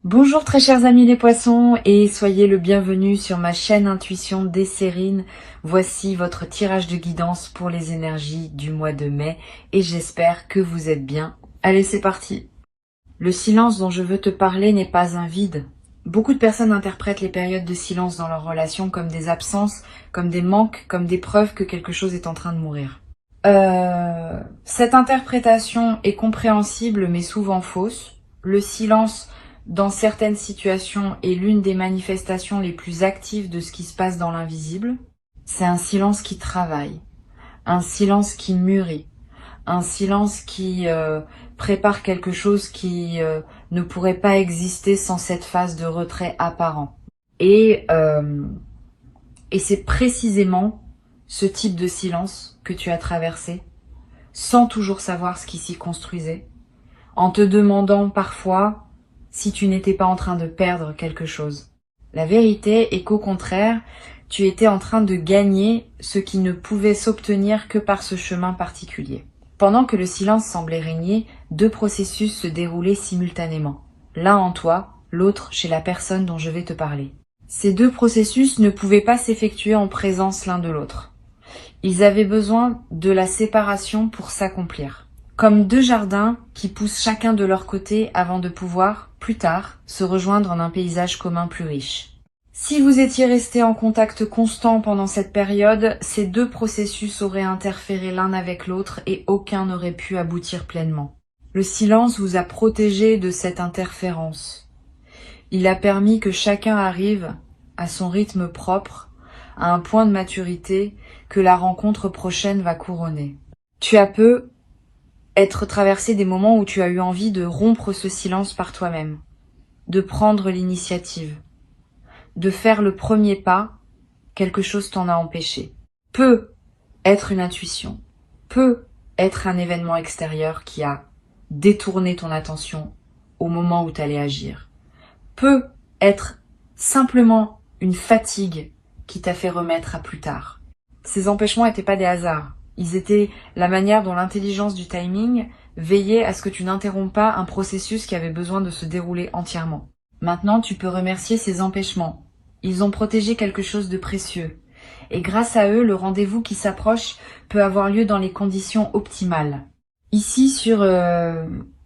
Bonjour très chers amis les poissons et soyez le bienvenu sur ma chaîne Intuition Desserine. Voici votre tirage de guidance pour les énergies du mois de mai et j'espère que vous êtes bien. Allez, c'est parti. Le silence dont je veux te parler n'est pas un vide. Beaucoup de personnes interprètent les périodes de silence dans leur relation comme des absences, comme des manques, comme des preuves que quelque chose est en train de mourir. Cette interprétation est compréhensible mais souvent fausse. Le silence dans certaines situations est l'une des manifestations les plus actives de ce qui se passe dans l'invisible. C'est un silence qui travaille, un silence qui mûrit, un silence qui prépare quelque chose qui ne pourrait pas exister sans cette phase de retrait apparent. Et c'est précisément ce type de silence que tu as traversé, sans toujours savoir ce qui s'y construisait, en te demandant parfois si tu n'étais pas en train de perdre quelque chose. La vérité est qu'au contraire, tu étais en train de gagner ce qui ne pouvait s'obtenir que par ce chemin particulier. Pendant que le silence semblait régner, deux processus se déroulaient simultanément. L'un en toi, l'autre chez la personne dont je vais te parler. Ces deux processus ne pouvaient pas s'effectuer en présence l'un de l'autre. Ils avaient besoin de la séparation pour s'accomplir. Comme deux jardins qui poussent chacun de leur côté avant de pouvoir, plus tard, se rejoindre en un paysage commun plus riche. Si vous étiez restés en contact constant pendant cette période, ces deux processus auraient interféré l'un avec l'autre et aucun n'aurait pu aboutir pleinement. Le silence vous a protégé de cette interférence. Il a permis que chacun arrive à son rythme propre, à un point de maturité que la rencontre prochaine va couronner. Tu as peu être traversé des moments où tu as eu envie de rompre ce silence par toi-même, de prendre l'initiative, de faire le premier pas, quelque chose t'en a empêché. Peut être une intuition, peut être un événement extérieur qui a détourné ton attention au moment où tu allais agir, peut être simplement une fatigue qui t'a fait remettre à plus tard. Ces empêchements n'étaient pas des hasards. Ils étaient la manière dont l'intelligence du timing veillait à ce que tu n'interromps pas un processus qui avait besoin de se dérouler entièrement. Maintenant, tu peux remercier ces empêchements. Ils ont protégé quelque chose de précieux. Et grâce à eux, le rendez-vous qui s'approche peut avoir lieu dans les conditions optimales. Ici, sur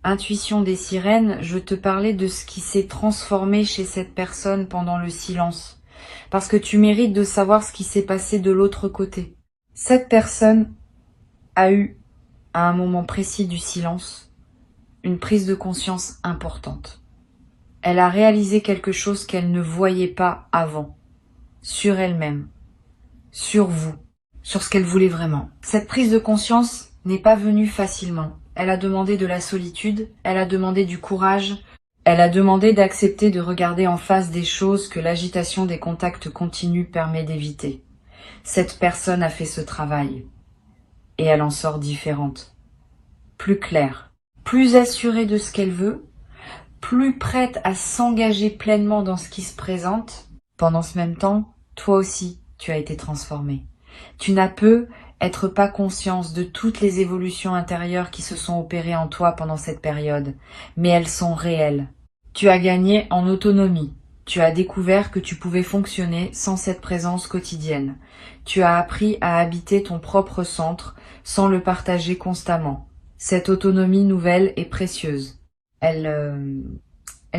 Intuition des sirènes, je te parlais de ce qui s'est transformé chez cette personne pendant le silence. Parce que tu mérites de savoir ce qui s'est passé de l'autre côté. Cette personne a eu, à un moment précis du silence, une prise de conscience importante. Elle a réalisé quelque chose qu'elle ne voyait pas avant, sur elle-même, sur vous, sur ce qu'elle voulait vraiment. Cette prise de conscience n'est pas venue facilement. Elle a demandé de la solitude, elle a demandé du courage, elle a demandé d'accepter de regarder en face des choses que l'agitation des contacts continus permet d'éviter. Cette personne a fait ce travail. Et elle en sort différente, plus claire, plus assurée de ce qu'elle veut, plus prête à s'engager pleinement dans ce qui se présente. Pendant ce même temps, toi aussi, tu as été transformé. Tu n'as peu être pas conscience de toutes les évolutions intérieures qui se sont opérées en toi pendant cette période, mais elles sont réelles. Tu as gagné en autonomie. Tu as découvert que tu pouvais fonctionner sans cette présence quotidienne. Tu as appris à habiter ton propre centre sans le partager constamment. Cette autonomie nouvelle est précieuse. Elle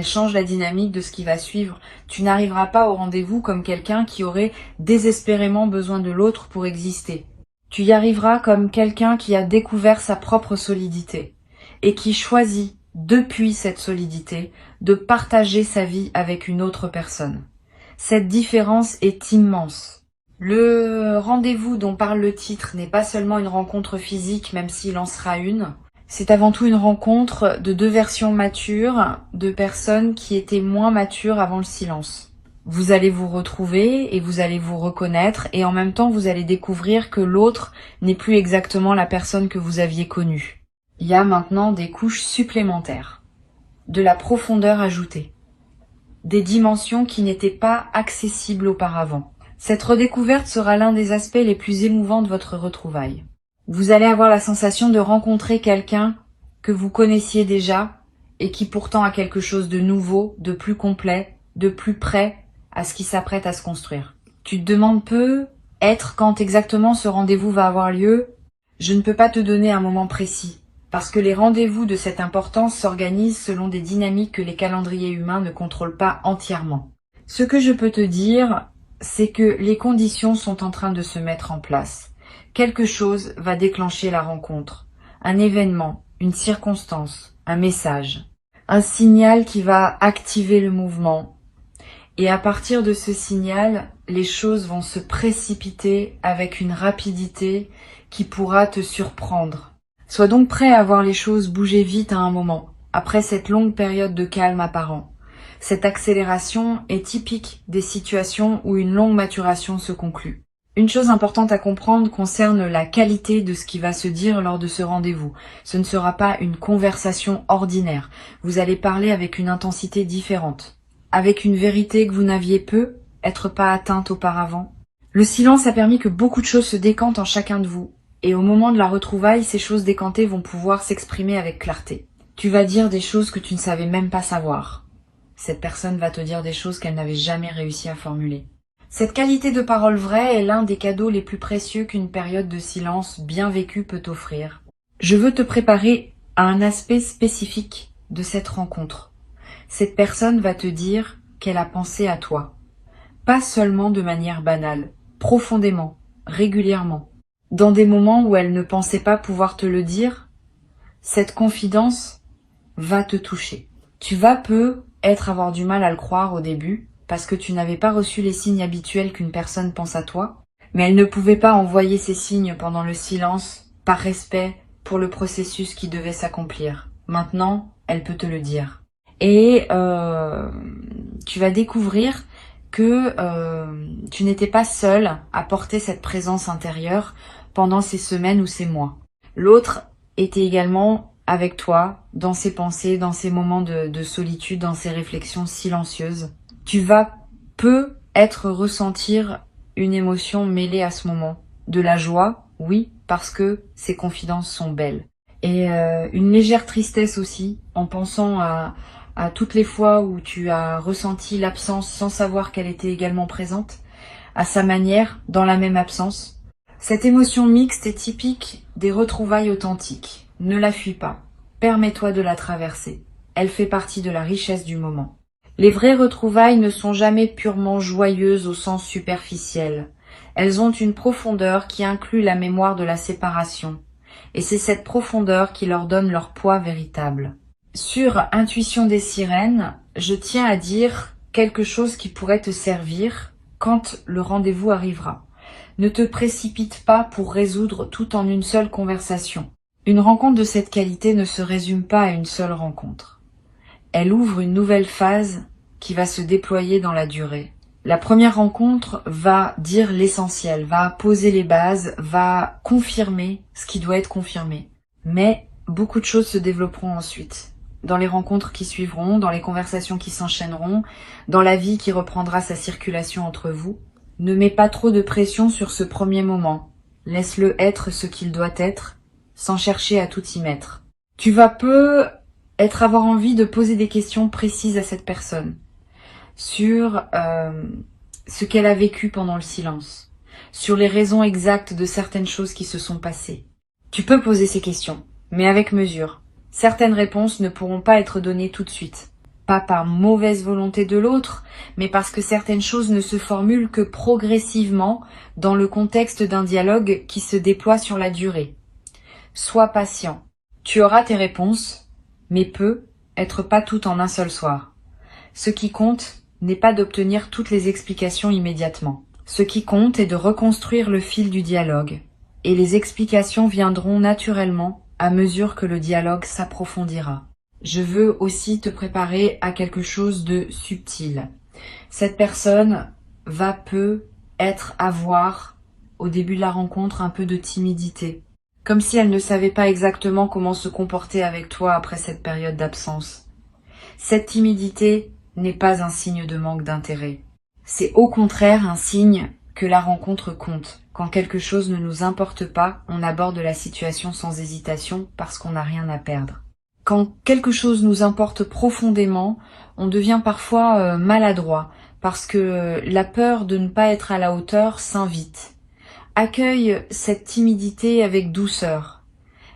change la dynamique de ce qui va suivre. Tu n'arriveras pas au rendez-vous comme quelqu'un qui aurait désespérément besoin de l'autre pour exister. Tu y arriveras comme quelqu'un qui a découvert sa propre solidité et qui choisit, depuis cette solidité, de partager sa vie avec une autre personne. Cette différence est immense. Le rendez-vous dont parle le titre n'est pas seulement une rencontre physique, même s'il en sera une. C'est avant tout une rencontre de deux versions matures, de personnes qui étaient moins matures avant le silence. Vous allez vous retrouver et vous allez vous reconnaître et en même temps vous allez découvrir que l'autre n'est plus exactement la personne que vous aviez connue. Il y a maintenant des couches supplémentaires, de la profondeur ajoutée, des dimensions qui n'étaient pas accessibles auparavant. Cette redécouverte sera l'un des aspects les plus émouvants de votre retrouvaille. Vous allez avoir la sensation de rencontrer quelqu'un que vous connaissiez déjà et qui pourtant a quelque chose de nouveau, de plus complet, de plus près à ce qui s'apprête à se construire. Tu te demandes peu être quand exactement ce rendez-vous va avoir lieu. Je ne peux pas te donner un moment précis, parce que les rendez-vous de cette importance s'organisent selon des dynamiques que les calendriers humains ne contrôlent pas entièrement. Ce que je peux te dire, c'est que les conditions sont en train de se mettre en place. Quelque chose va déclencher la rencontre, un événement, une circonstance, un message, un signal qui va activer le mouvement. Et à partir de ce signal, les choses vont se précipiter avec une rapidité qui pourra te surprendre. Sois donc prêt à voir les choses bouger vite à un moment, après cette longue période de calme apparent. Cette accélération est typique des situations où une longue maturation se conclut. Une chose importante à comprendre concerne la qualité de ce qui va se dire lors de ce rendez-vous. Ce ne sera pas une conversation ordinaire. Vous allez parler avec une intensité différente, avec une vérité que vous n'aviez peu être pas atteinte auparavant. Le silence a permis que beaucoup de choses se décantent en chacun de vous. Et au moment de la retrouvaille, ces choses décantées vont pouvoir s'exprimer avec clarté. Tu vas dire des choses que tu ne savais même pas savoir. Cette personne va te dire des choses qu'elle n'avait jamais réussi à formuler. Cette qualité de parole vraie est l'un des cadeaux les plus précieux qu'une période de silence bien vécue peut offrir. Je veux te préparer à un aspect spécifique de cette rencontre. Cette personne va te dire qu'elle a pensé à toi. Pas seulement de manière banale, profondément, régulièrement. Dans des moments où elle ne pensait pas pouvoir te le dire, cette confidence va te toucher. Tu vas avoir du mal à le croire au début, parce que tu n'avais pas reçu les signes habituels qu'une personne pense à toi, mais elle ne pouvait pas envoyer ces signes pendant le silence, par respect pour le processus qui devait s'accomplir. Maintenant, elle peut te le dire. Et tu vas découvrir que tu n'étais pas seule à porter cette présence intérieure pendant ces semaines ou ces mois. L'autre était également avec toi, dans ses pensées, dans ses moments de solitude, dans ses réflexions silencieuses. Tu vas ressentir une émotion mêlée à ce moment. De la joie, oui, parce que ces confidences sont belles. Et une légère tristesse aussi, en pensant à toutes les fois où tu as ressenti l'absence sans savoir qu'elle était également présente, à sa manière, dans la même absence. Cette émotion mixte est typique des retrouvailles authentiques. Ne la fuis pas. Permets-toi de la traverser. Elle fait partie de la richesse du moment. Les vraies retrouvailles ne sont jamais purement joyeuses au sens superficiel. Elles ont une profondeur qui inclut la mémoire de la séparation. Et c'est cette profondeur qui leur donne leur poids véritable. Sur Intuition des sirènes, je tiens à dire quelque chose qui pourrait te servir quand le rendez-vous arrivera. Ne te précipite pas pour résoudre tout en une seule conversation. Une rencontre de cette qualité ne se résume pas à une seule rencontre. Elle ouvre une nouvelle phase qui va se déployer dans la durée. La première rencontre va dire l'essentiel, va poser les bases, va confirmer ce qui doit être confirmé. Mais beaucoup de choses se développeront ensuite. Dans les rencontres qui suivront, dans les conversations qui s'enchaîneront, dans la vie qui reprendra sa circulation entre vous. Ne mets pas trop de pression sur ce premier moment. Laisse-le être ce qu'il doit être, sans chercher à tout y mettre. Tu vas avoir envie de poser des questions précises à cette personne sur ce qu'elle a vécu pendant le silence, sur les raisons exactes de certaines choses qui se sont passées. Tu peux poser ces questions, mais avec mesure. Certaines réponses ne pourront pas être données tout de suite. Pas par mauvaise volonté de l'autre, mais parce que certaines choses ne se formulent que progressivement dans le contexte d'un dialogue qui se déploie sur la durée. Sois patient. Tu auras tes réponses, mais être pas tout en un seul soir. Ce qui compte n'est pas d'obtenir toutes les explications immédiatement. Ce qui compte est de reconstruire le fil du dialogue. Et les explications viendront naturellement à mesure que le dialogue s'approfondira. Je veux aussi te préparer à quelque chose de subtil. Cette personne va avoir, au début de la rencontre, un peu de timidité. Comme si elle ne savait pas exactement comment se comporter avec toi après cette période d'absence. Cette timidité n'est pas un signe de manque d'intérêt. C'est au contraire un signe que la rencontre compte. Quand quelque chose ne nous importe pas, on aborde la situation sans hésitation parce qu'on n'a rien à perdre. Quand quelque chose nous importe profondément, on devient parfois maladroit parce que la peur de ne pas être à la hauteur s'invite. Accueille cette timidité avec douceur.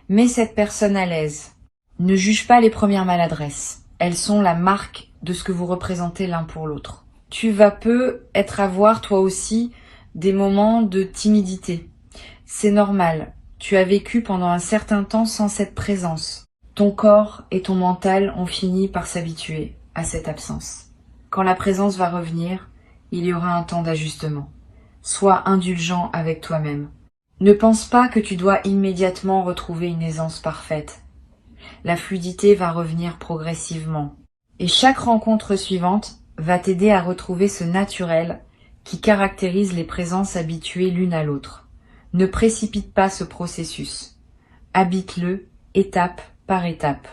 Mets cette personne à l'aise. Ne juge pas les premières maladresses. Elles sont la marque de ce que vous représentez l'un pour l'autre. Tu vas peu être à voir toi aussi des moments de timidité. C'est normal. Tu as vécu pendant un certain temps sans cette présence. Ton corps et ton mental ont fini par s'habituer à cette absence. Quand la présence va revenir, il y aura un temps d'ajustement. Sois indulgent avec toi-même. Ne pense pas que tu dois immédiatement retrouver une aisance parfaite. La fluidité va revenir progressivement. Et chaque rencontre suivante va t'aider à retrouver ce naturel qui caractérise les présences habituées l'une à l'autre. Ne précipite pas ce processus. Habite-le étape par étape.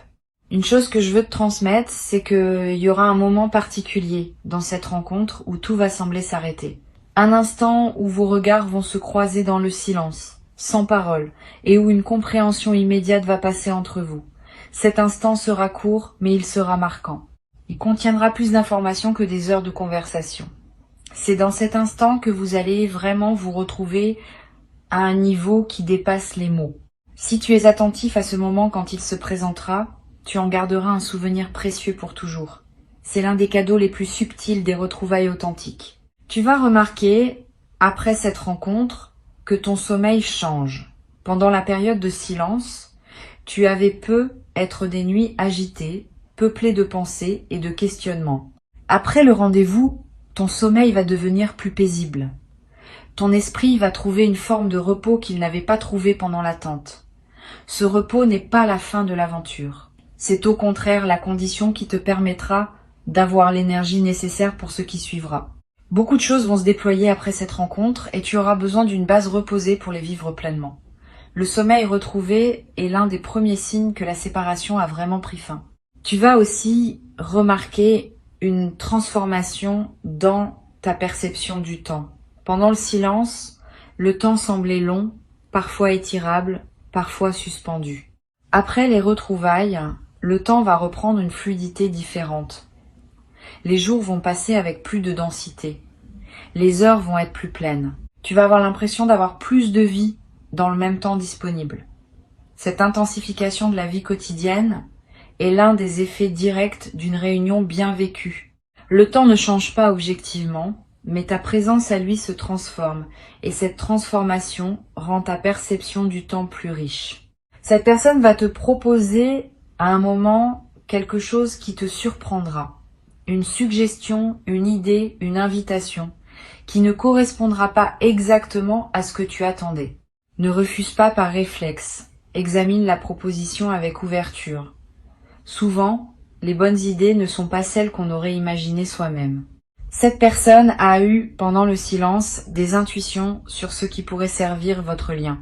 Une chose que je veux te transmettre, c'est qu'il y aura un moment particulier dans cette rencontre où tout va sembler s'arrêter. Un instant où vos regards vont se croiser dans le silence, sans parole, et où une compréhension immédiate va passer entre vous. Cet instant sera court, mais il sera marquant. Il contiendra plus d'informations que des heures de conversation. C'est dans cet instant que vous allez vraiment vous retrouver à un niveau qui dépasse les mots. Si tu es attentif à ce moment quand il se présentera, tu en garderas un souvenir précieux pour toujours. C'est l'un des cadeaux les plus subtils des retrouvailles authentiques. Tu vas remarquer, après cette rencontre, que ton sommeil change. Pendant la période de silence, tu avais peu être des nuits agitées, peuplées de pensées et de questionnements. Après le rendez-vous, ton sommeil va devenir plus paisible. Ton esprit va trouver une forme de repos qu'il n'avait pas trouvé pendant l'attente. Ce repos n'est pas la fin de l'aventure. C'est au contraire la condition qui te permettra d'avoir l'énergie nécessaire pour ce qui suivra. Beaucoup de choses vont se déployer après cette rencontre et tu auras besoin d'une base reposée pour les vivre pleinement. Le sommeil retrouvé est l'un des premiers signes que la séparation a vraiment pris fin. Tu vas aussi remarquer une transformation dans ta perception du temps. Pendant le silence, le temps semblait long, parfois étirable, parfois suspendu. Après les retrouvailles, le temps va reprendre une fluidité différente. Les jours vont passer avec plus de densité. Les heures vont être plus pleines. Tu vas avoir l'impression d'avoir plus de vie dans le même temps disponible. Cette intensification de la vie quotidienne est l'un des effets directs d'une réunion bien vécue. Le temps ne change pas objectivement, mais ta présence à lui se transforme, et cette transformation rend ta perception du temps plus riche. Cette personne va te proposer à un moment quelque chose qui te surprendra. Une suggestion, une idée, une invitation, qui ne correspondra pas exactement à ce que tu attendais. Ne refuse pas par réflexe, examine la proposition avec ouverture. Souvent, les bonnes idées ne sont pas celles qu'on aurait imaginées soi-même. Cette personne a eu, pendant le silence, des intuitions sur ce qui pourrait servir votre lien.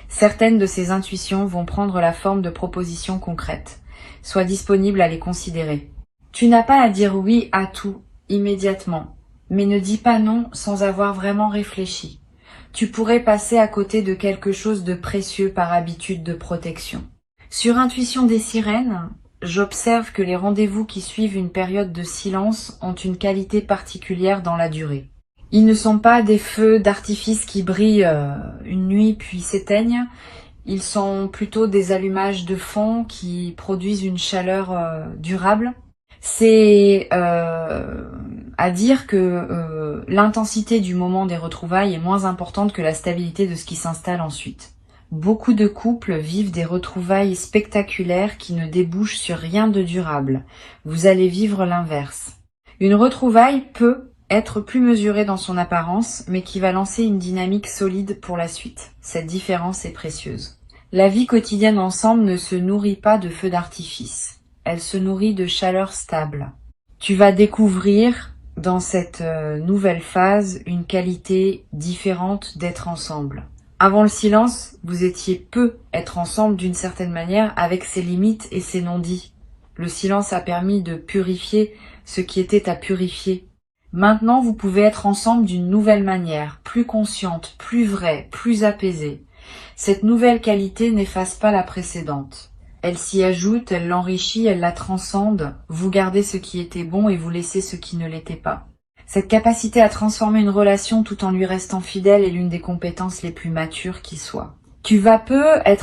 Certaines de ces intuitions vont prendre la forme de propositions concrètes. Sois disponible à les considérer. Tu n'as pas à dire oui à tout, immédiatement, mais ne dis pas non sans avoir vraiment réfléchi. Tu pourrais passer à côté de quelque chose de précieux par habitude de protection. Sur Intuition des sirènes, j'observe que les rendez-vous qui suivent une période de silence ont une qualité particulière dans la durée. Ils ne sont pas des feux d'artifice qui brillent une nuit puis s'éteignent. Ils sont plutôt des allumages de fond qui produisent une chaleur durable. C'est à dire que l'intensité du moment des retrouvailles est moins importante que la stabilité de ce qui s'installe ensuite. Beaucoup de couples vivent des retrouvailles spectaculaires qui ne débouchent sur rien de durable. Vous allez vivre l'inverse. Une retrouvaille peut être plus mesurée dans son apparence, mais qui va lancer une dynamique solide pour la suite. Cette différence est précieuse. La vie quotidienne ensemble ne se nourrit pas de feux d'artifice. Elle se nourrit de chaleur stable. Tu vas découvrir dans cette nouvelle phase une qualité différente d'être ensemble. Avant le silence, vous étiez peu être ensemble d'une certaine manière avec ses limites et ses non-dits. Le silence a permis de purifier ce qui était à purifier. Maintenant, vous pouvez être ensemble d'une nouvelle manière, plus consciente, plus vraie, plus apaisée. Cette nouvelle qualité n'efface pas la précédente. Elle s'y ajoute, elle l'enrichit, elle la transcende. Vous gardez ce qui était bon et vous laissez ce qui ne l'était pas. Cette capacité à transformer une relation tout en lui restant fidèle est l'une des compétences les plus matures qui soient. Tu vas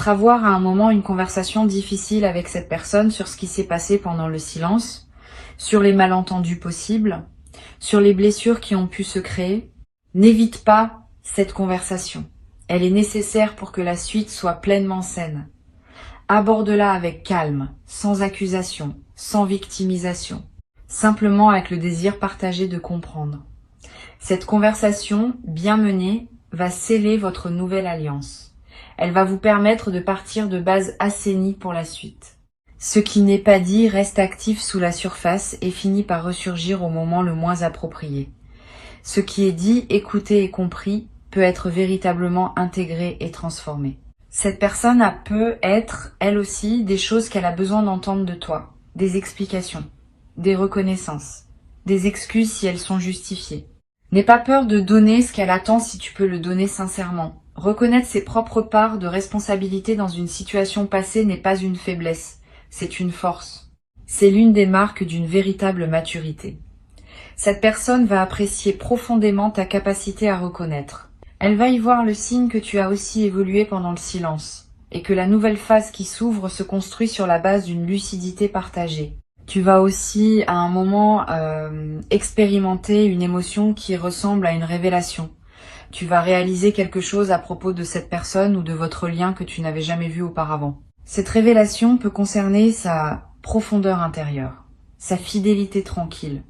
avoir à un moment une conversation difficile avec cette personne sur ce qui s'est passé pendant le silence, sur les malentendus possibles, sur les blessures qui ont pu se créer. N'évite pas cette conversation. Elle est nécessaire pour que la suite soit pleinement saine. Aborde-la avec calme, sans accusation, sans victimisation, simplement avec le désir partagé de comprendre. Cette conversation, bien menée, va sceller votre nouvelle alliance. Elle va vous permettre de partir de bases assainies pour la suite. Ce qui n'est pas dit reste actif sous la surface et finit par ressurgir au moment le moins approprié. Ce qui est dit, écouté et compris peut être véritablement intégré et transformé. Cette personne peut être, elle aussi, des choses qu'elle a besoin d'entendre de toi, des explications, des reconnaissances, des excuses si elles sont justifiées. N'aie pas peur de donner ce qu'elle attend si tu peux le donner sincèrement. Reconnaître ses propres parts de responsabilité dans une situation passée n'est pas une faiblesse, c'est une force. C'est l'une des marques d'une véritable maturité. Cette personne va apprécier profondément ta capacité à reconnaître. Elle va y voir le signe que tu as aussi évolué pendant le silence, et que la nouvelle phase qui s'ouvre se construit sur la base d'une lucidité partagée. Tu vas aussi, à un moment, expérimenter une émotion qui ressemble à une révélation. Tu vas réaliser quelque chose à propos de cette personne ou de votre lien que tu n'avais jamais vu auparavant. Cette révélation peut concerner sa profondeur intérieure, sa fidélité tranquille,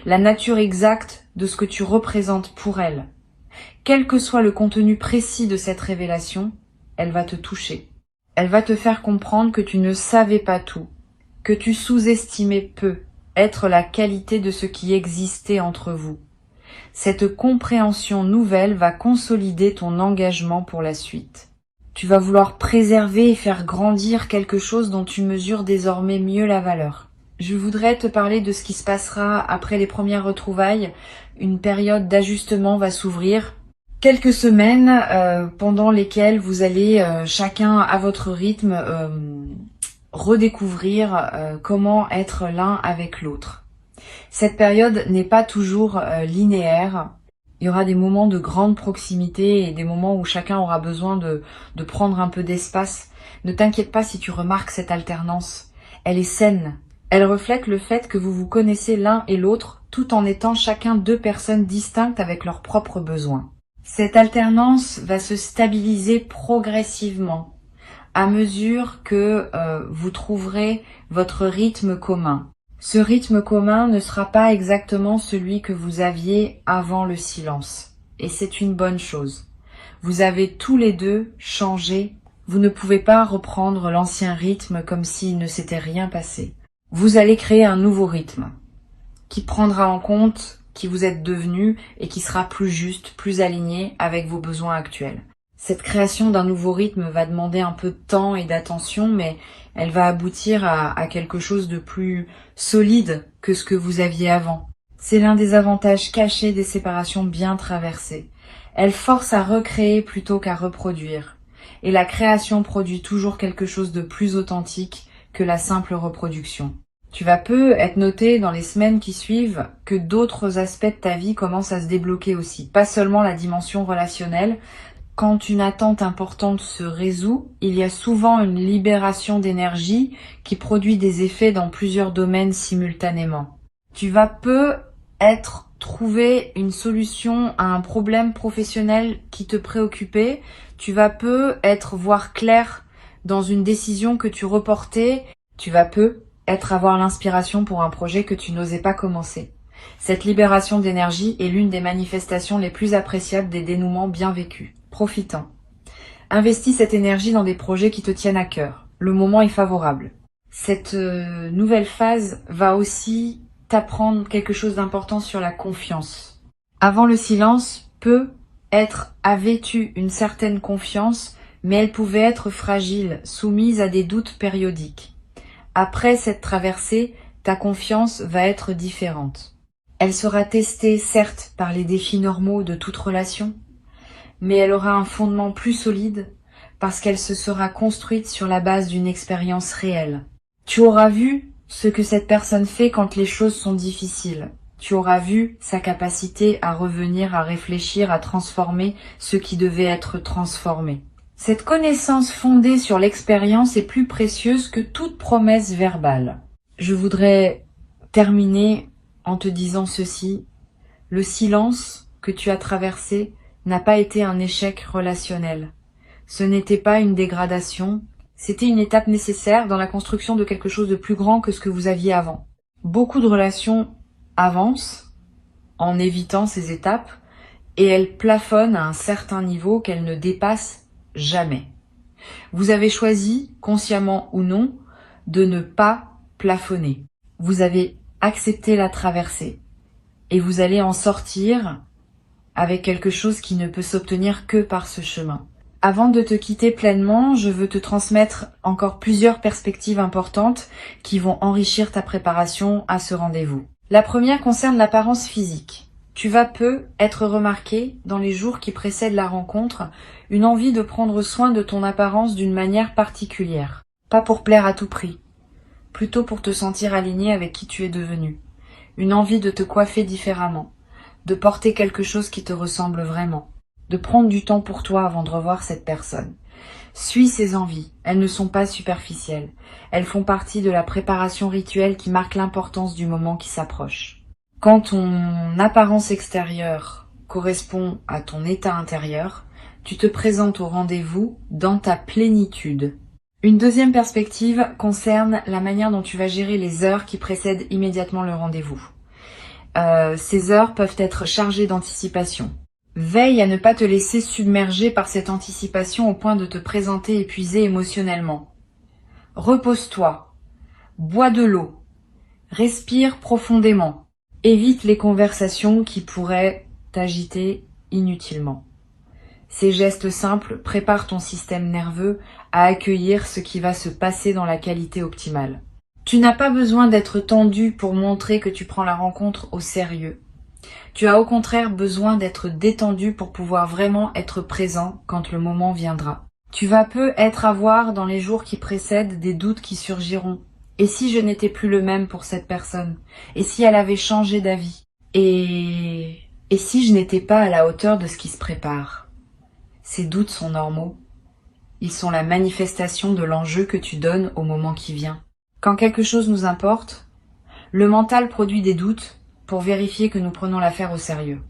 la nature exacte de ce que tu représentes pour elle. Quel que soit le contenu précis de cette révélation, elle va te toucher. Elle va te faire comprendre que tu ne savais pas tout, que tu sous-estimais peu être la qualité de ce qui existait entre vous. Cette compréhension nouvelle va consolider ton engagement pour la suite. Tu vas vouloir préserver et faire grandir quelque chose dont tu mesures désormais mieux la valeur. Je voudrais te parler de ce qui se passera après les premières retrouvailles. Une période d'ajustement va s'ouvrir. Quelques semaines pendant lesquelles vous allez chacun à votre rythme redécouvrir comment être l'un avec l'autre. Cette période n'est pas toujours linéaire. Il y aura des moments de grande proximité et des moments où chacun aura besoin de prendre un peu d'espace. Ne t'inquiète pas si tu remarques cette alternance. Elle est saine. Elle reflète le fait que vous vous connaissez l'un et l'autre tout en étant chacun deux personnes distinctes avec leurs propres besoins. Cette alternance va se stabiliser progressivement à mesure que vous trouverez votre rythme commun. Ce rythme commun ne sera pas exactement celui que vous aviez avant le silence. Et c'est une bonne chose. Vous avez tous les deux changé. Vous ne pouvez pas reprendre l'ancien rythme comme s'il ne s'était rien passé. Vous allez créer un nouveau rythme qui prendra en compte qui vous êtes devenu et qui sera plus juste, plus aligné avec vos besoins actuels. Cette création d'un nouveau rythme va demander un peu de temps et d'attention, mais elle va aboutir à quelque chose de plus solide que ce que vous aviez avant. C'est l'un des avantages cachés des séparations bien traversées. Elles forcent à recréer plutôt qu'à reproduire. Et la création produit toujours quelque chose de plus authentique que la simple reproduction. Tu vas être noté dans les semaines qui suivent que d'autres aspects de ta vie commencent à se débloquer aussi. Pas seulement la dimension relationnelle. Quand une attente importante se résout, il y a souvent une libération d'énergie qui produit des effets dans plusieurs domaines simultanément. Tu vas trouver une solution à un problème professionnel qui te préoccupait. Tu vas voir clair dans une décision que tu reportais. Tu vas avoir l'inspiration pour un projet que tu n'osais pas commencer. Cette libération d'énergie est l'une des manifestations les plus appréciables des dénouements bien vécus. Profitant. Investis cette énergie dans des projets qui te tiennent à cœur. Le moment est favorable. Cette nouvelle phase va aussi t'apprendre quelque chose d'important sur la confiance. Avant le silence, avait eu une certaine confiance, mais elle pouvait être fragile, soumise à des doutes périodiques. Après cette traversée, ta confiance va être différente. Elle sera testée, certes, par les défis normaux de toute relation, mais elle aura un fondement plus solide parce qu'elle se sera construite sur la base d'une expérience réelle. Tu auras vu ce que cette personne fait quand les choses sont difficiles. Tu auras vu sa capacité à revenir, à réfléchir, à transformer ce qui devait être transformé. Cette connaissance fondée sur l'expérience est plus précieuse que toute promesse verbale. Je voudrais terminer en te disant ceci. Le silence que tu as traversé n'a pas été un échec relationnel. Ce n'était pas une dégradation, c'était une étape nécessaire dans la construction de quelque chose de plus grand que ce que vous aviez avant. Beaucoup de relations avancent en évitant ces étapes et elles plafonnent à un certain niveau qu'elles ne dépassent jamais. Vous avez choisi, consciemment ou non, de ne pas plafonner. Vous avez accepté la traversée et vous allez en sortir avec quelque chose qui ne peut s'obtenir que par ce chemin. Avant de te quitter pleinement, je veux te transmettre encore plusieurs perspectives importantes qui vont enrichir ta préparation à ce rendez-vous. La première concerne l'apparence physique. Tu vas peu être remarqué dans les jours qui précèdent la rencontre, une envie de prendre soin de ton apparence d'une manière particulière. Pas pour plaire à tout prix, plutôt pour te sentir aligné avec qui tu es devenu. Une envie de te coiffer différemment, de porter quelque chose qui te ressemble vraiment, de prendre du temps pour toi avant de revoir cette personne. Suis ces envies, elles ne sont pas superficielles, elles font partie de la préparation rituelle qui marque l'importance du moment qui s'approche. Quand ton apparence extérieure correspond à ton état intérieur, tu te présentes au rendez-vous dans ta plénitude. Une deuxième perspective concerne la manière dont tu vas gérer les heures qui précèdent immédiatement le rendez-vous. Ces heures peuvent être chargées d'anticipation. Veille à ne pas te laisser submerger par cette anticipation au point de te présenter épuisé émotionnellement. Repose-toi, bois de l'eau, respire profondément, évite les conversations qui pourraient t'agiter inutilement. Ces gestes simples préparent ton système nerveux à accueillir ce qui va se passer dans la qualité optimale. Tu n'as pas besoin d'être tendu pour montrer que tu prends la rencontre au sérieux. Tu as au contraire besoin d'être détendu pour pouvoir vraiment être présent quand le moment viendra. Tu vas peu être à voir dans les jours qui précèdent des doutes qui surgiront. Et si je n'étais plus le même pour cette personne? Et si elle avait changé d'avis? Et si je n'étais pas à la hauteur de ce qui se prépare? Ces doutes sont normaux. Ils sont la manifestation de l'enjeu que tu donnes au moment qui vient. Quand quelque chose nous importe, le mental produit des doutes pour vérifier que nous prenons l'affaire au sérieux.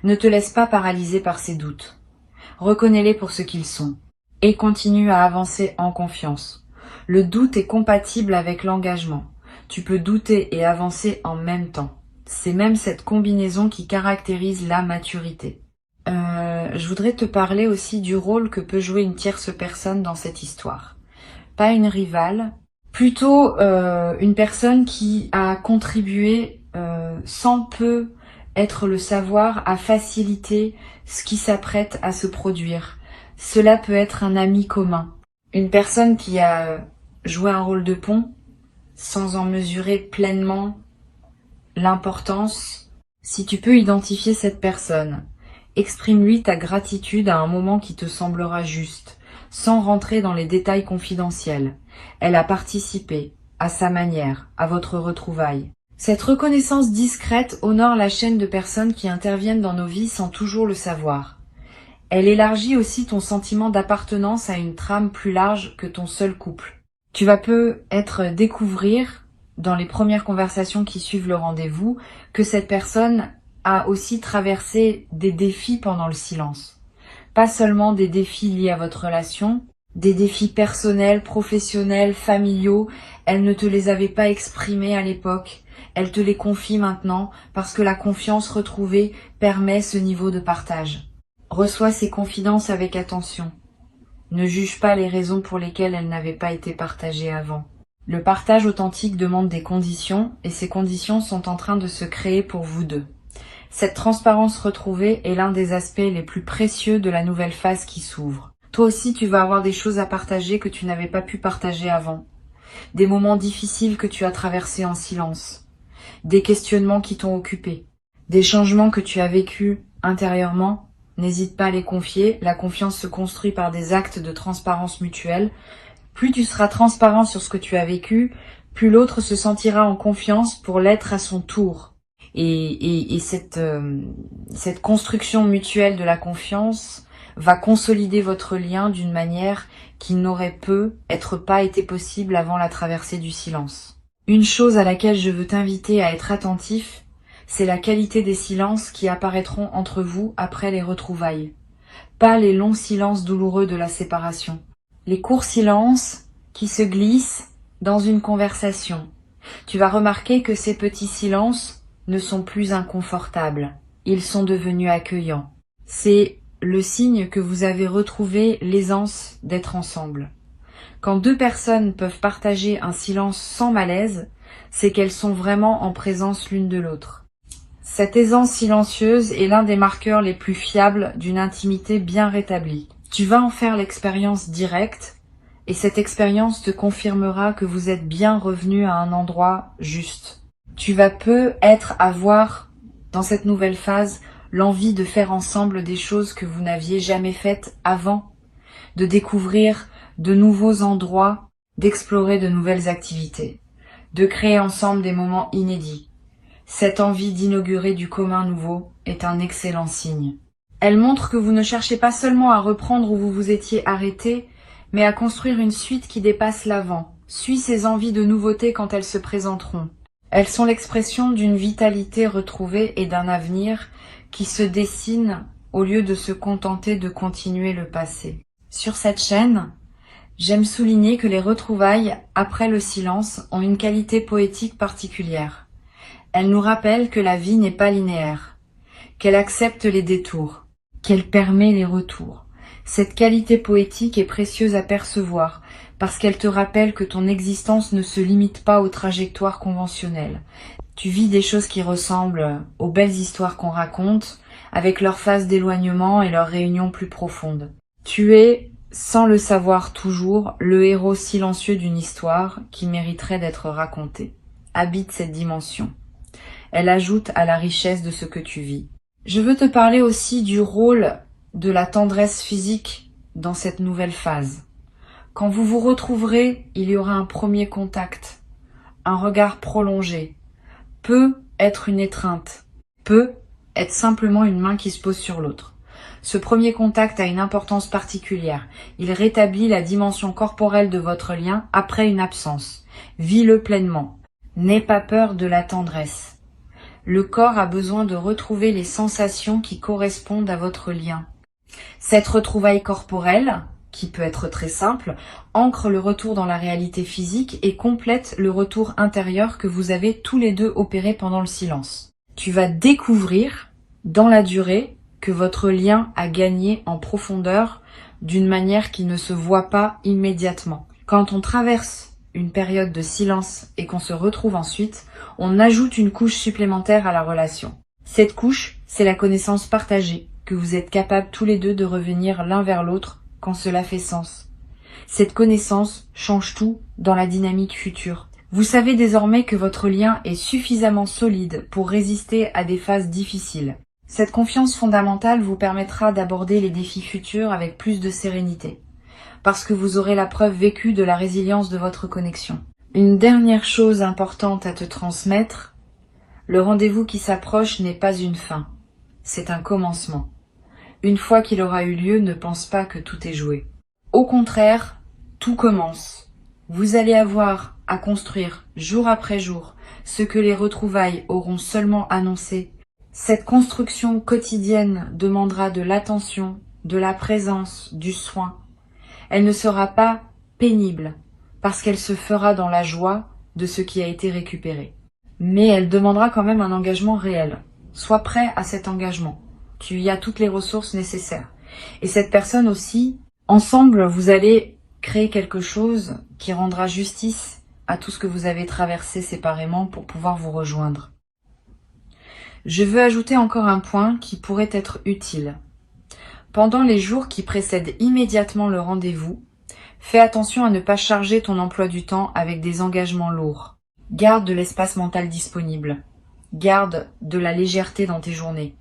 Ne te laisse pas paralyser par ces doutes. Reconnais-les pour ce qu'ils sont et continue à avancer en confiance. Le doute est compatible avec l'engagement. Tu peux douter et avancer en même temps. C'est même cette combinaison qui caractérise la maturité. Je voudrais te parler aussi du rôle que peut jouer une tierce personne dans cette histoire. Pas une rivale, plutôt une personne qui a contribué sans peu être le savoir à faciliter ce qui s'apprête à se produire. Cela peut être un ami commun, une personne qui a joué un rôle de pont sans en mesurer pleinement l'importance. Si tu peux identifier cette personne, exprime-lui ta gratitude à un moment qui te semblera juste, sans rentrer dans les détails confidentiels. Elle a participé, à sa manière, à votre retrouvaille. Cette reconnaissance discrète honore la chaîne de personnes qui interviennent dans nos vies sans toujours le savoir. Elle élargit aussi ton sentiment d'appartenance à une trame plus large que ton seul couple. Tu vas peut-être découvrir, dans les premières conversations qui suivent le rendez-vous, que cette personne a aussi traversé des défis pendant le silence. Pas seulement des défis liés à votre relation, des défis personnels, professionnels, familiaux. Elle ne te les avait pas exprimés à l'époque. Elle te les confie maintenant parce que la confiance retrouvée permet ce niveau de partage. Reçois ces confidences avec attention. Ne juge pas les raisons pour lesquelles elles n'avaient pas été partagées avant. Le partage authentique demande des conditions et ces conditions sont en train de se créer pour vous deux. Cette transparence retrouvée est l'un des aspects les plus précieux de la nouvelle phase qui s'ouvre. Toi aussi, tu vas avoir des choses à partager que tu n'avais pas pu partager avant. Des moments difficiles que tu as traversés en silence. Des questionnements qui t'ont occupé. Des changements que tu as vécus intérieurement, n'hésite pas à les confier. La confiance se construit par des actes de transparence mutuelle. Plus tu seras transparent sur ce que tu as vécu, plus l'autre se sentira en confiance pour l'être à son tour. Et cette construction mutuelle de la confiance va consolider votre lien d'une manière qui n'aurait pas été possible avant la traversée du silence. Une chose à laquelle je veux t'inviter à être attentif, c'est la qualité des silences qui apparaîtront entre vous après les retrouvailles. Pas les longs silences douloureux de la séparation. Les courts silences qui se glissent dans une conversation. Tu vas remarquer que ces petits silences ne sont plus inconfortables. Ils sont devenus accueillants. C'est le signe que vous avez retrouvé l'aisance d'être ensemble. Quand deux personnes peuvent partager un silence sans malaise, c'est qu'elles sont vraiment en présence l'une de l'autre. Cette aisance silencieuse est l'un des marqueurs les plus fiables d'une intimité bien rétablie. Tu vas en faire l'expérience directe, et cette expérience te confirmera que vous êtes bien revenu à un endroit juste. Tu vas peut-être avoir, dans cette nouvelle phase, l'envie de faire ensemble des choses que vous n'aviez jamais faites avant, de découvrir de nouveaux endroits, d'explorer de nouvelles activités, de créer ensemble des moments inédits. Cette envie d'inaugurer du commun nouveau est un excellent signe. Elle montre que vous ne cherchez pas seulement à reprendre où vous vous étiez arrêté, mais à construire une suite qui dépasse l'avant. Suis ces envies de nouveauté quand elles se présenteront. Elles sont l'expression d'une vitalité retrouvée et d'un avenir qui se dessine au lieu de se contenter de continuer le passé. Sur cette chaîne, j'aime souligner que les retrouvailles après le silence ont une qualité poétique particulière. Elles nous rappellent que la vie n'est pas linéaire, qu'elle accepte les détours, qu'elle permet les retours. Cette qualité poétique est précieuse à percevoir parce qu'elle te rappelle que ton existence ne se limite pas aux trajectoires conventionnelles. Tu vis des choses qui ressemblent aux belles histoires qu'on raconte, avec leurs phases d'éloignement et leurs réunions plus profondes. Tu es, sans le savoir toujours, le héros silencieux d'une histoire qui mériterait d'être racontée. Habite cette dimension. Elle ajoute à la richesse de ce que tu vis. Je veux te parler aussi du rôle de la tendresse physique dans cette nouvelle phase. Quand vous vous retrouverez, il y aura un premier contact, un regard prolongé. Peut être une étreinte, peut être simplement une main qui se pose sur l'autre. Ce premier contact a une importance particulière. Il rétablit la dimension corporelle de votre lien après une absence. Vis-le pleinement. N'aie pas peur de la tendresse. Le corps a besoin de retrouver les sensations qui correspondent à votre lien. Cette retrouvaille corporelle, qui peut être très simple, ancre le retour dans la réalité physique et complète le retour intérieur que vous avez tous les deux opéré pendant le silence. Tu vas découvrir, dans la durée, que votre lien a gagné en profondeur d'une manière qui ne se voit pas immédiatement. Quand on traverse une période de silence et qu'on se retrouve ensuite, on ajoute une couche supplémentaire à la relation. Cette couche, c'est la connaissance partagée, que vous êtes capables tous les deux de revenir l'un vers l'autre quand cela fait sens. Cette connaissance change tout dans la dynamique future. Vous savez désormais que votre lien est suffisamment solide pour résister à des phases difficiles. Cette confiance fondamentale vous permettra d'aborder les défis futurs avec plus de sérénité, parce que vous aurez la preuve vécue de la résilience de votre connexion. Une dernière chose importante à te transmettre, le rendez-vous qui s'approche n'est pas une fin, c'est un commencement. Une fois qu'il aura eu lieu, ne pense pas que tout est joué. Au contraire, tout commence. Vous allez avoir à construire jour après jour ce que les retrouvailles auront seulement annoncé. Cette construction quotidienne demandera de l'attention, de la présence, du soin. Elle ne sera pas pénible parce qu'elle se fera dans la joie de ce qui a été récupéré. Mais elle demandera quand même un engagement réel. Sois prêt à cet engagement. Tu y as toutes les ressources nécessaires. Et cette personne aussi, ensemble, vous allez créer quelque chose qui rendra justice à tout ce que vous avez traversé séparément pour pouvoir vous rejoindre. Je veux ajouter encore un point qui pourrait être utile. Pendant les jours qui précèdent immédiatement le rendez-vous, fais attention à ne pas charger ton emploi du temps avec des engagements lourds. Garde de l'espace mental disponible. Garde de la légèreté dans tes journées.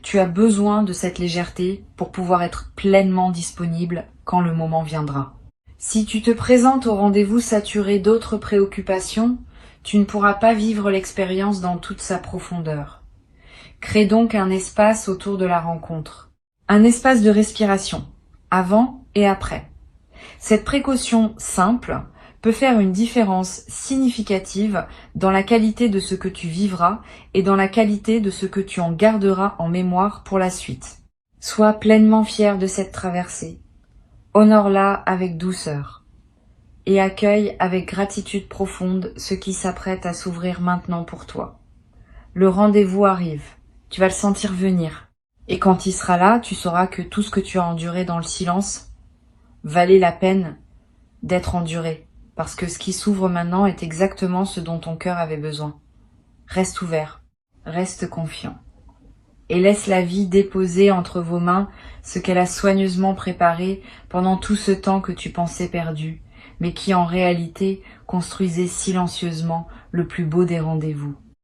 Tu as besoin de cette légèreté pour pouvoir être pleinement disponible quand le moment viendra. Si tu te présentes au rendez-vous saturé d'autres préoccupations, tu ne pourras pas vivre l'expérience dans toute sa profondeur. Crée donc un espace autour de la rencontre. Un espace de respiration, avant et après. Cette précaution simple peut faire une différence significative dans la qualité de ce que tu vivras et dans la qualité de ce que tu en garderas en mémoire pour la suite. Sois pleinement fier de cette traversée. Honore-la avec douceur et accueille avec gratitude profonde ce qui s'apprête à s'ouvrir maintenant pour toi. Le rendez-vous arrive, tu vas le sentir venir. Et quand il sera là, tu sauras que tout ce que tu as enduré dans le silence valait la peine d'être enduré. Parce que ce qui s'ouvre maintenant est exactement ce dont ton cœur avait besoin. Reste ouvert, reste confiant. Et laisse la vie déposer entre vos mains ce qu'elle a soigneusement préparé pendant tout ce temps que tu pensais perdu, mais qui en réalité construisait silencieusement le plus beau des rendez-vous.